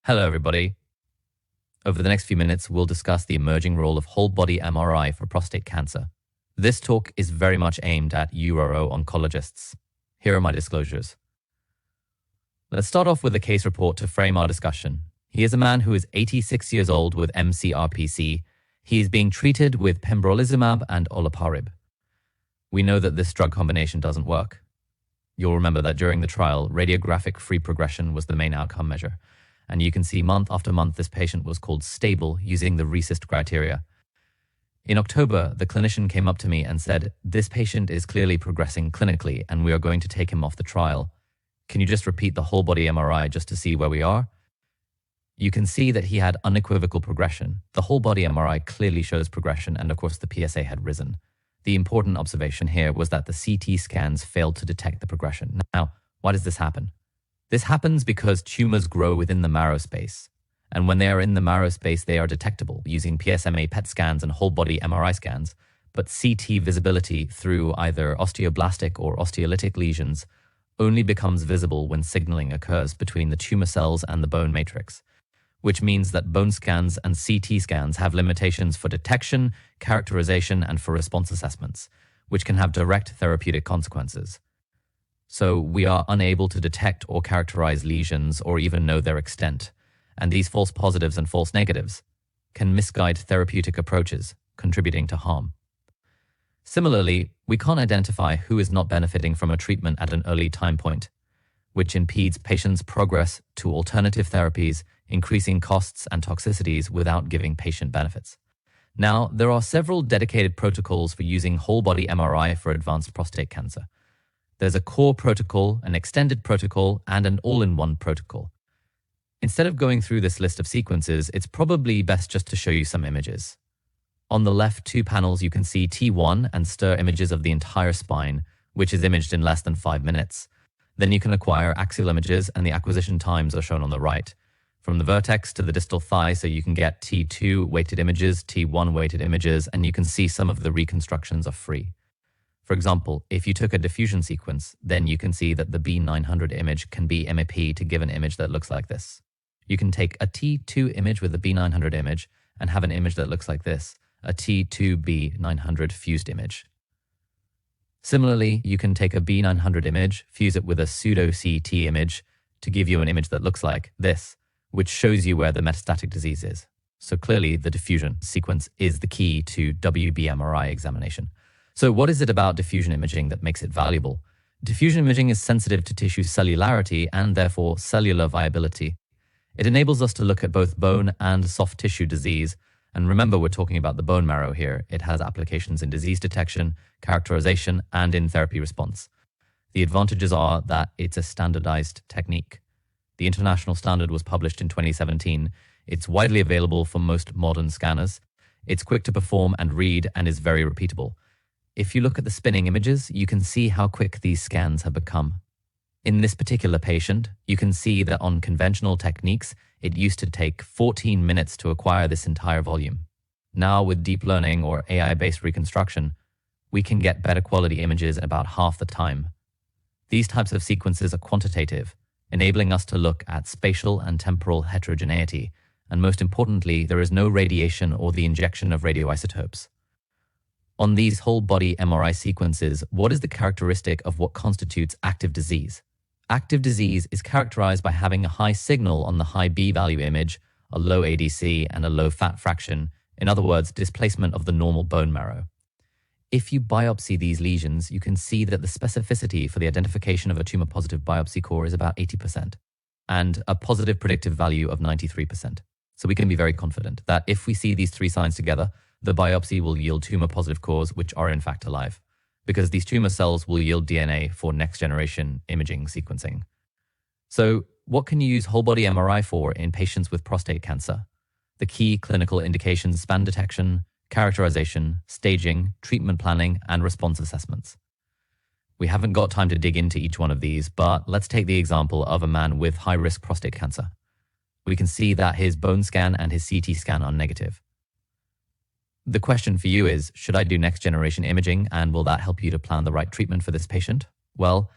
Hello, everybody. Over the next few minutes, we'll discuss the emerging role of whole-body MRI for prostate cancer. This talk is very much aimed at URO oncologists. Here are my disclosures. Let's start off with a case report to frame our discussion. He is a man who is 86 years old with mCRPC. He is being treated with pembrolizumab and olaparib. We know that this drug combination doesn't work. You'll remember that during the trial, radiographic-free progression was the main outcome measure. And you can see month after month this patient was called stable using the RECIST criteria. In October, the clinician came up to me and said, "This patient is clearly progressing clinically and we are going to take him off the trial. Can you just repeat the whole body MRI just to see where we are?" You can see that he had unequivocal progression. The whole body MRI clearly shows progression, and of course the PSA had risen. The important observation here was that the CT scans failed to detect the progression. Now, why does this happen? This happens because tumors grow within the marrow space. And when they are in the marrow space, they are detectable using PSMA-PET scans and whole-body MRI scans. But CT visibility through either osteoblastic or osteolytic lesions only becomes visible when signaling occurs between the tumor cells and the bone matrix, which means that bone scans and CT scans have limitations for detection, characterization, and for response assessments, which can have direct therapeutic consequences. So we are unable to detect or characterize lesions or even know their extent. And these false positives and false negatives can misguide therapeutic approaches, contributing to harm. Similarly, we can't identify who is not benefiting from a treatment at an early time point, which impedes patients' progress to alternative therapies, increasing costs and toxicities without giving patient benefits. Now, there are several dedicated protocols for using whole-body MRI for advanced prostate cancer. There's a core protocol, an extended protocol, and an all-in-one protocol. Instead of going through this list of sequences, it's probably best just to show you some images. On the left two panels, you can see T1 and STIR images of the entire spine, which is imaged in less than 5 minutes. Then you can acquire axial images, and the acquisition times are shown on the right. From the vertex to the distal thigh, so you can get T2 weighted images, T1 weighted images, and you can see some of the reconstructions are free. For example, if you took a diffusion sequence, then you can see that the B900 image can be MAP to give an image that looks like this. You can take a T2 image with a B900 image and have an image that looks like this, a T2B900 fused image. Similarly, you can take a B900 image, fuse it with a pseudo-CT image to give you an image that looks like this, which shows you where the metastatic disease is. So clearly, the diffusion sequence is the key to WB-MRI examination. So what is it about diffusion imaging that makes it valuable? Diffusion imaging is sensitive to tissue cellularity and therefore cellular viability. It enables us to look at both bone and soft tissue disease. And remember, we're talking about the bone marrow here. It has applications in disease detection, characterization, and in therapy response. The advantages are that it's a standardized technique. The international standard was published in 2017. It's widely available for most modern scanners. It's quick to perform and read and is very repeatable. If you look at the spinning images, you can see how quick these scans have become. In this particular patient, you can see that on conventional techniques, it used to take 14 minutes to acquire this entire volume. Now with deep learning or AI-based reconstruction, we can get better quality images in about half the time. These types of sequences are quantitative, enabling us to look at spatial and temporal heterogeneity, and most importantly, there is no radiation or the injection of radioisotopes. On these whole-body MRI sequences, what is the characteristic of what constitutes active disease? Active disease is characterized by having a high signal on the high B-value image, a low ADC, and a low fat fraction. In other words, displacement of the normal bone marrow. If you biopsy these lesions, you can see that the specificity for the identification of a tumor-positive biopsy core is about 80%, and a positive predictive value of 93%. So we can be very confident that if we see these three signs together, the biopsy will yield tumor-positive cores, which are in fact alive, because these tumor cells will yield DNA for next-generation imaging sequencing. So what can you use whole-body MRI for in patients with prostate cancer? The key clinical indications span detection, characterization, staging, treatment planning, and response assessments. We haven't got time to dig into each one of these, but let's take the example of a man with high-risk prostate cancer. We can see that his bone scan and his CT scan are negative. The question for you is, should I do next-generation imaging, and will that help you to plan the right treatment for this patient? Well,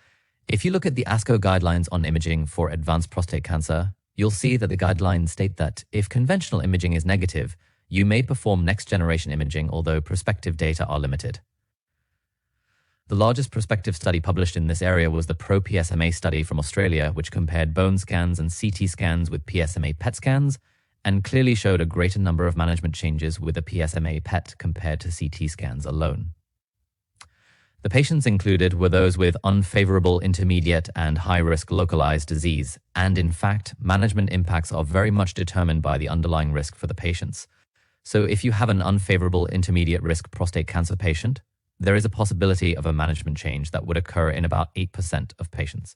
if you look at the ASCO guidelines on imaging for advanced prostate cancer, you'll see that the guidelines state that if conventional imaging is negative, you may perform next-generation imaging, although prospective data are limited. The largest prospective study published in this area was the PRO-PSMA study from Australia, which compared bone scans and CT scans with PSMA-PET scans and clearly showed a greater number of management changes with a PSMA-PET compared to CT scans alone. The patients included were those with unfavorable intermediate and high-risk localized disease, and in fact, management impacts are very much determined by the underlying risk for the patients. So if you have an unfavorable intermediate risk prostate cancer patient, there is a possibility of a management change that would occur in about 8% of patients.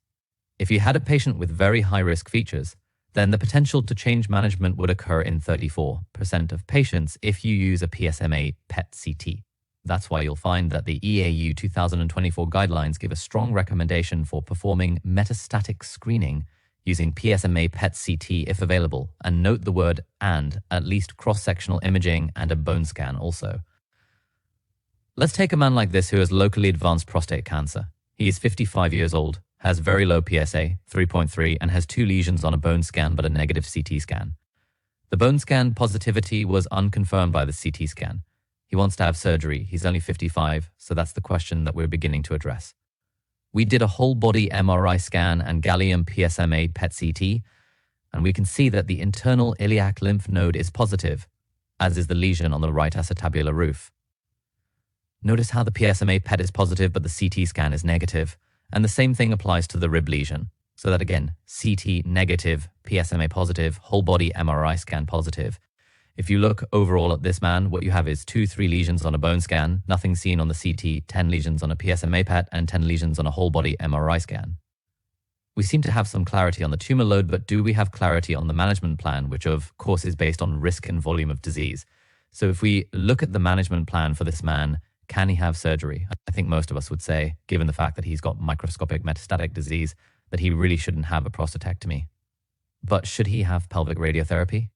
If you had a patient with very high-risk features, then the potential to change management would occur in 34% of patients if you use a PSMA-PET CT. That's why you'll find that the EAU 2024 guidelines give a strong recommendation for performing metastatic screening using PSMA-PET CT if available, and note the word "and," at least cross-sectional imaging and a bone scan also. Let's take a man like this who has locally advanced prostate cancer. He is 55 years old, has very low PSA, 3.3, and has 2 lesions on a bone scan but a negative CT scan. The bone scan positivity was unconfirmed by the CT scan. He wants to have surgery. He's only 55, so that's the question that we're beginning to address. We did a whole-body MRI scan and gallium PSMA PET CT, and we can see that the internal iliac lymph node is positive, as is the lesion on the right acetabular roof. Notice how the PSMA PET is positive, but the CT scan is negative, and the same thing applies to the rib lesion. So that again, CT negative, PSMA positive, whole-body MRI scan positive. If you look overall at this man, what you have is 2-3 lesions on a bone scan, nothing seen on the CT, 10 lesions on a PSMA PET, and 10 lesions on a whole-body MRI scan. We seem to have some clarity on the tumor load, but do we have clarity on the management plan, which of course is based on risk and volume of disease? So if we look at the management plan for this man, can he have surgery? I think most of us would say, given the fact that he's got microscopic metastatic disease, that he really shouldn't have a prostatectomy. But should he have pelvic radiotherapy?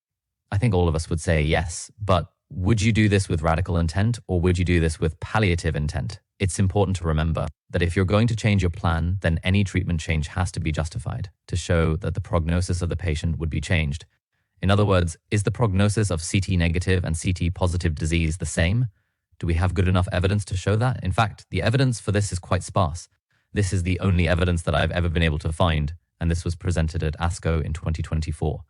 I think all of us would say yes, but would you do this with radical intent or would you do this with palliative intent? It's important to remember that if you're going to change your plan, then any treatment change has to be justified to show that the prognosis of the patient would be changed. In other words, is the prognosis of CT negative and CT positive disease the same? Do we have good enough evidence to show that? In fact, the evidence for this is quite sparse. This is the only evidence that I've ever been able to find, and this was presented at ASCO in 2024.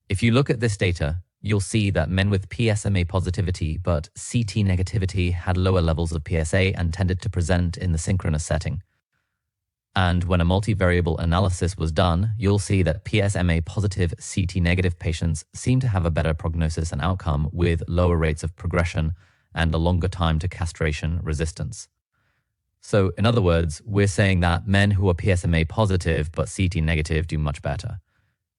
If you look at this data, you'll see that men with PSMA positivity but CT negativity had lower levels of PSA and tended to present in the synchronous setting. And when a multivariable analysis was done, you'll see that PSMA positive CT negative patients seem to have a better prognosis and outcome with lower rates of progression and a longer time to castration resistance. So in other words, we're saying that men who are PSMA positive but CT negative do much better.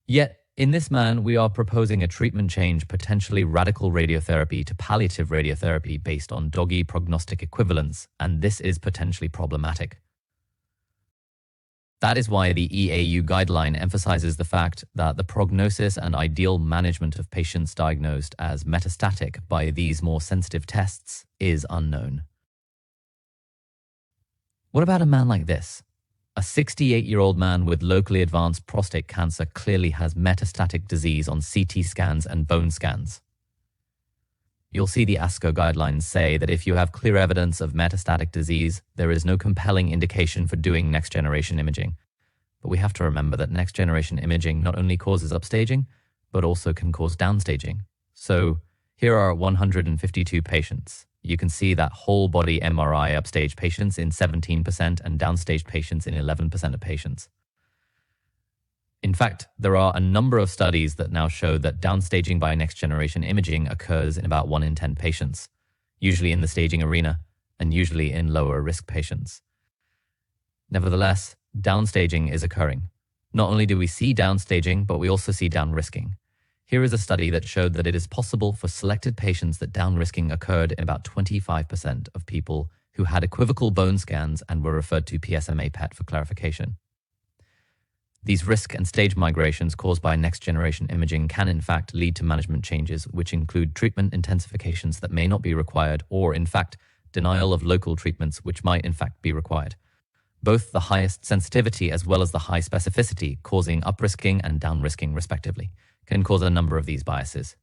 Yet, in this man, we are proposing a treatment change, potentially radical radiotherapy to palliative radiotherapy based on doggy prognostic equivalence, and this is potentially problematic. That is why the EAU guideline emphasizes the fact that the prognosis and ideal management of patients diagnosed as metastatic by these more sensitive tests is unknown. What about a man like this? A 68-year-old man with locally advanced prostate cancer clearly has metastatic disease on CT scans and bone scans. You'll see the ASCO guidelines say that if you have clear evidence of metastatic disease, there is no compelling indication for doing next-generation imaging. But we have to remember that next-generation imaging not only causes upstaging, but also can cause downstaging. So here are 152 patients. You can see that whole body MRI upstage patients in 17% and downstage patients in 11% of patients. In fact, there are a number of studies that now show that downstaging by next generation imaging occurs in about 1 in 10 patients, usually in the staging arena and usually in lower risk patients. Nevertheless, downstaging is occurring. Not only do we see downstaging, but we also see downrisking. Here is a study that showed that it is possible for selected patients that downrisking occurred in about 25% of people who had equivocal bone scans and were referred to PSMA-PET for clarification. These risk and stage migrations caused by next-generation imaging can in fact lead to management changes, which include treatment intensifications that may not be required or, in fact, denial of local treatments which might in fact be required. both the highest sensitivity as well as the high specificity, causing up-risking and down-risking respectively, can cause a number of these biases.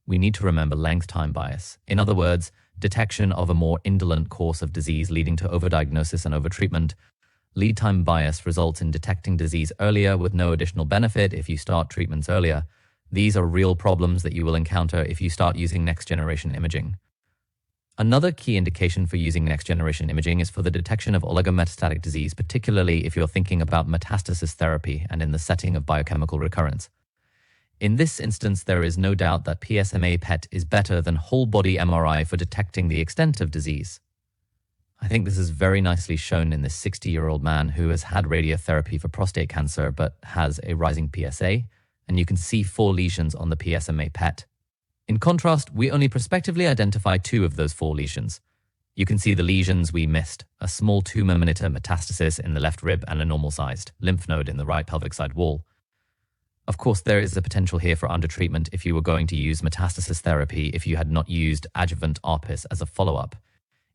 We need to remember length time bias. In other words, detection of a more indolent course of disease leading to overdiagnosis and overtreatment. Lead time bias results in detecting disease earlier with no additional benefit if you start treatments earlier. These are real problems that you will encounter if you start using next-generation imaging. Another key indication for using next-generation imaging is for the detection of oligometastatic disease, particularly if you're thinking about metastasis therapy and in the setting of biochemical recurrence. In this instance, there is no doubt that PSMA-PET is better than whole-body MRI for detecting the extent of disease. I think this is very nicely shown in this 60-year-old man who has had radiotherapy for prostate cancer but has a rising PSA, and you can see 4 lesions on the PSMA-PET. In contrast, we only prospectively identify 2 of those 4 lesions. You can see the lesions we missed, a small tumor-monitor metastasis in the left rib and a normal-sized lymph node in the right pelvic side wall. Of course, there is a potential here for undertreatment if you were going to use metastasis therapy if you had not used adjuvant ARPIS as a follow-up.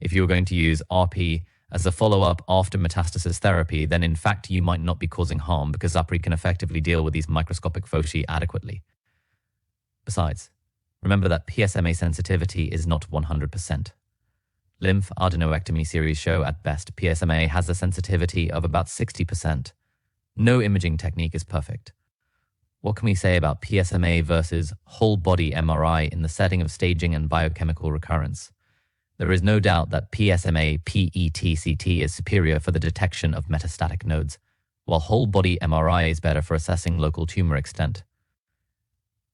If you were going to use ARPI as a follow-up after metastasis therapy, then in fact you might not be causing harm because ARPI can effectively deal with these microscopic foci adequately. Besides, remember that PSMA sensitivity is not 100%. Lymph adenectomy series show at best PSMA has a sensitivity of about 60%. No imaging technique is perfect. What can we say about PSMA versus whole-body MRI in the setting of staging and biochemical recurrence? There is no doubt that PSMA-PET is superior for the detection of metastatic nodes, while whole-body MRI is better for assessing local tumor extent.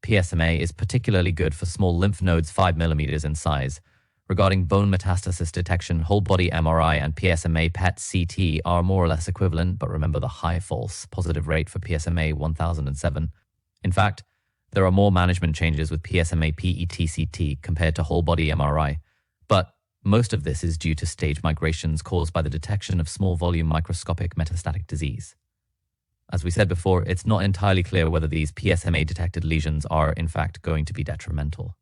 PSMA is particularly good for small lymph nodes 5 mm in size. Regarding bone metastasis detection, whole-body MRI and PSMA-PET CT are more or less equivalent, but remember the high false positive rate for PSMA 1007. In fact, there are more management changes with PSMA-PET CT compared to whole-body MRI, but most of this is due to stage migrations caused by the detection of small volume microscopic metastatic disease. As we said before, it's not entirely clear whether these PSMA-detected lesions are in fact going to be detrimental.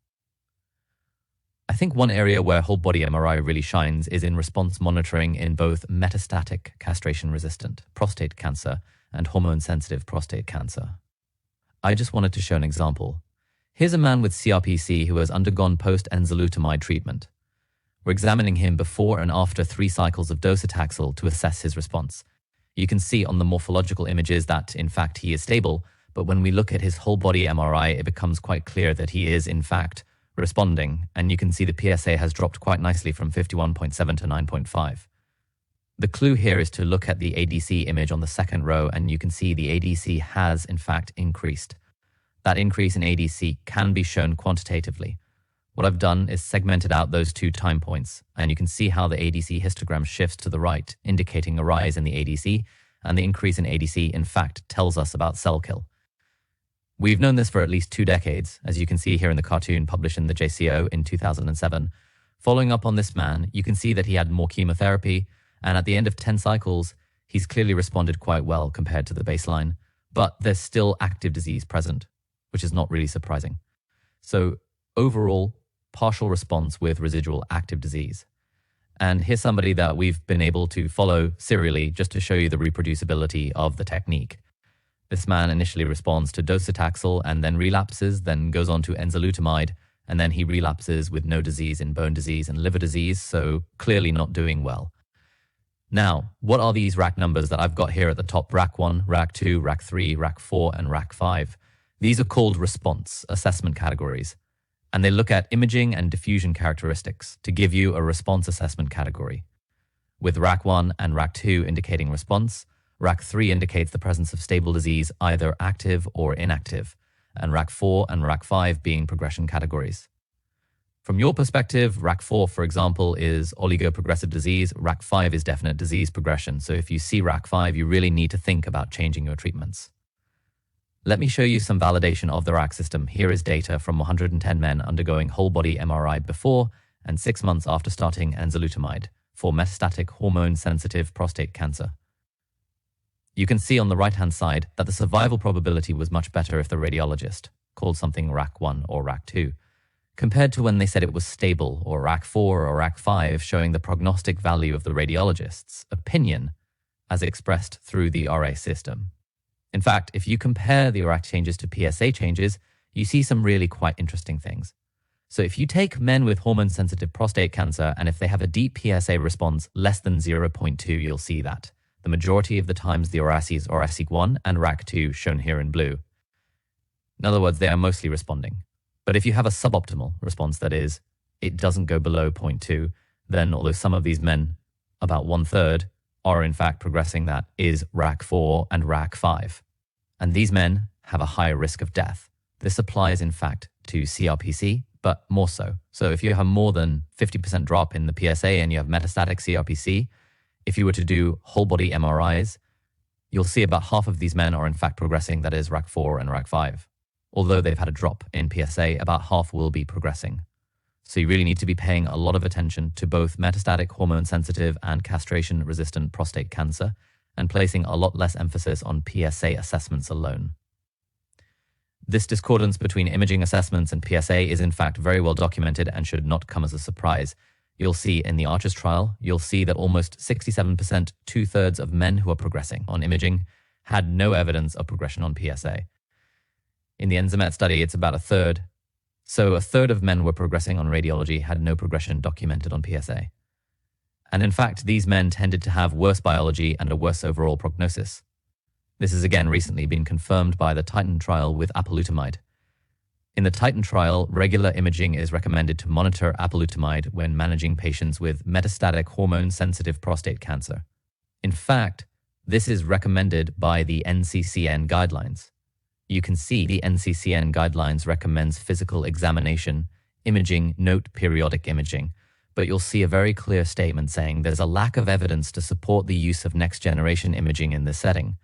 I think one area where whole-body MRI really shines is in response monitoring in both metastatic castration-resistant prostate cancer and hormone-sensitive prostate cancer. I just wanted to show an example. Here's a man with CRPC who has undergone post-enzalutamide treatment. We're examining him before and after 3 cycles of docetaxel to assess his response. You can see on the morphological images that, in fact, he is stable, but when we look at his whole-body MRI, it becomes quite clear that he is, in fact, responding, and you can see the PSA has dropped quite nicely from 51.7 to 9.5. The clue here is to look at the ADC image on the second row, and you can see the ADC has, in fact, increased. That increase in ADC can be shown quantitatively. What I've done is segmented out those 2 time points, and you can see how the ADC histogram shifts to the right, indicating a rise in the ADC, and the increase in ADC, in fact, tells us about cell kill. We've known this for at least 2 decades, as you can see here in the cartoon published in the JCO in 2007. Following up on this man, you can see that he had more chemotherapy, and at the end of 10 cycles, he's clearly responded quite well compared to the baseline, but there's still active disease present, which is not really surprising. So overall, partial response with residual active disease. And here's somebody that we've been able to follow serially just to show you the reproducibility of the technique. This man initially responds to docetaxel and then relapses, then goes on to enzalutamide, and then he relapses with no disease in bone disease and liver disease, so clearly not doing well. Now, what are these RAC numbers that I've got here at the top? RAC 1, RAC 2, RAC 3, RAC 4, and RAC 5. These are called response assessment categories, and they look at imaging and diffusion characteristics to give you a response assessment category. With RAC 1 and RAC 2 indicating response, RAC 3 indicates the presence of stable disease, either active or inactive, and RAC 4 and RAC 5 being progression categories. From your perspective, RAC 4, for example, is oligoprogressive disease. RAC 5 is definite disease progression. So if you see RAC 5, you really need to think about changing your treatments. Let me show you some validation of the RAC system. Here is data from 110 men undergoing whole-body MRI before and 6 months after starting enzalutamide for metastatic hormone-sensitive prostate cancer. You can see on the right-hand side that the survival probability was much better if the radiologist called something RAC 1 or RAC 2, compared to when they said it was stable, or RAC 4 or RAC 5, showing the prognostic value of the radiologist's opinion as expressed through the RA system. In fact, if you compare the RAC changes to PSA changes, you see some really quite interesting things. So if you take men with hormone-sensitive prostate cancer, and if they have a deep PSA response less than 0.2, you'll see that. The majority of the times the RACs are RAC1 and RAC2, shown here in blue. In other words, they are mostly responding. But if you have a suboptimal response, that is, it doesn't go below 0.2, then although some of these men, about 1/3, are in fact progressing, that is RAC4 and RAC5. And these men have a higher risk of death. This applies, in fact, to CRPC, but more so. So if you have more than 50% drop in the PSA and you have metastatic CRPC, if you were to do whole body MRIs, you'll see about half of these men are in fact progressing, that is RAC4 and RAC5. Although they've had a drop in PSA, about half will be progressing. So you really need to be paying a lot of attention to both metastatic hormone-sensitive and castration-resistant prostate cancer, and placing a lot less emphasis on PSA assessments alone. This discordance between imaging assessments and PSA is in fact very well documented and should not come as a surprise. You'll see in the Arches trial, you'll see that almost 67%, 2/3 of men who are progressing on imaging had no evidence of progression on PSA. In the ENZAMET study, it's about 1/3. So 1/3 of men were progressing on radiology had no progression documented on PSA. And in fact, these men tended to have worse biology and a worse overall prognosis. This has again recently been confirmed by the TITAN trial with apalutamide. In the TITAN trial, regular imaging is recommended to monitor apalutamide when managing patients with metastatic hormone-sensitive prostate cancer. In fact, this is recommended by the NCCN guidelines. You can see the NCCN guidelines recommends physical examination, imaging, note periodic imaging, but you'll see a very clear statement saying there's a lack of evidence to support the use of next-generation imaging in this setting.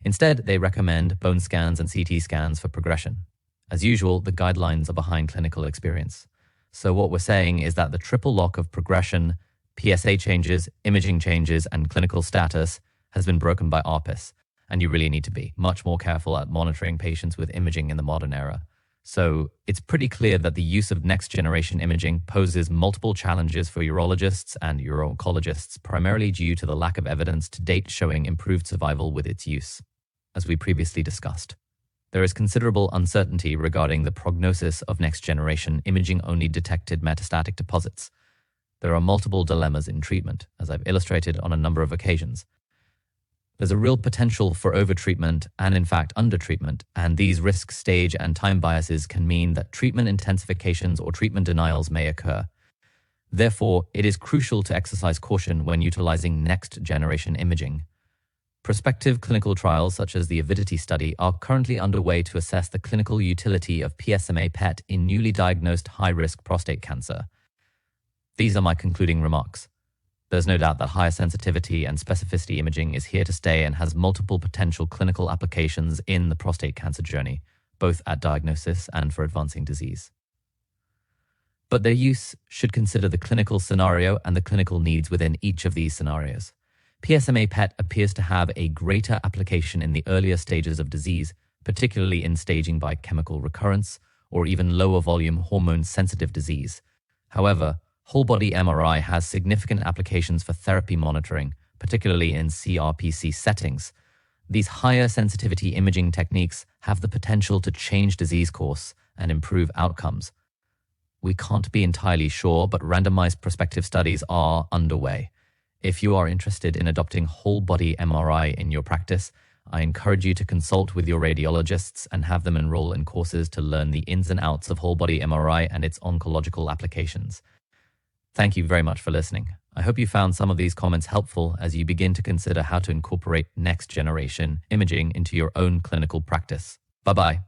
Instead, they recommend bone scans and CT scans for progression. As usual, the guidelines are behind clinical experience. So what we're saying is that the triple lock of progression, PSA changes, imaging changes, and clinical status has been broken by ARPIS, and you really need to be much more careful at monitoring patients with imaging in the modern era. So it's pretty clear that the use of next-generation imaging poses multiple challenges for urologists and uro-oncologists, primarily due to the lack of evidence to date showing improved survival with its use. As we previously discussed, there is considerable uncertainty regarding the prognosis of next-generation imaging-only detected metastatic deposits. There are multiple dilemmas in treatment, as I've illustrated on a number of occasions. There's a real potential for overtreatment and, in fact, undertreatment, and these risk, stage, and time biases can mean that treatment intensifications or treatment denials may occur. Therefore, it is crucial to exercise caution when utilizing next-generation imaging. Prospective clinical trials, such as the Avidity study, are currently underway to assess the clinical utility of PSMA-PET in newly diagnosed high-risk prostate cancer. These are my concluding remarks. There's no doubt that higher sensitivity and specificity imaging is here to stay and has multiple potential clinical applications in the prostate cancer journey, both at diagnosis and for advancing disease. But their use should consider the clinical scenario and the clinical needs within each of these scenarios. PSMA-PET appears to have a greater application in the earlier stages of disease, particularly in staging by chemical recurrence or even lower volume hormone-sensitive disease. However, whole-body MRI has significant applications for therapy monitoring, particularly in CRPC settings. These higher sensitivity imaging techniques have the potential to change disease course and improve outcomes. We can't be entirely sure, but randomized prospective studies are underway. If you are interested in adopting whole-body MRI in your practice, I encourage you to consult with your radiologists and have them enroll in courses to learn the ins and outs of whole-body MRI and its oncological applications. Thank you very much for listening. I hope you found some of these comments helpful as you begin to consider how to incorporate next-generation imaging into your own clinical practice. Bye-bye.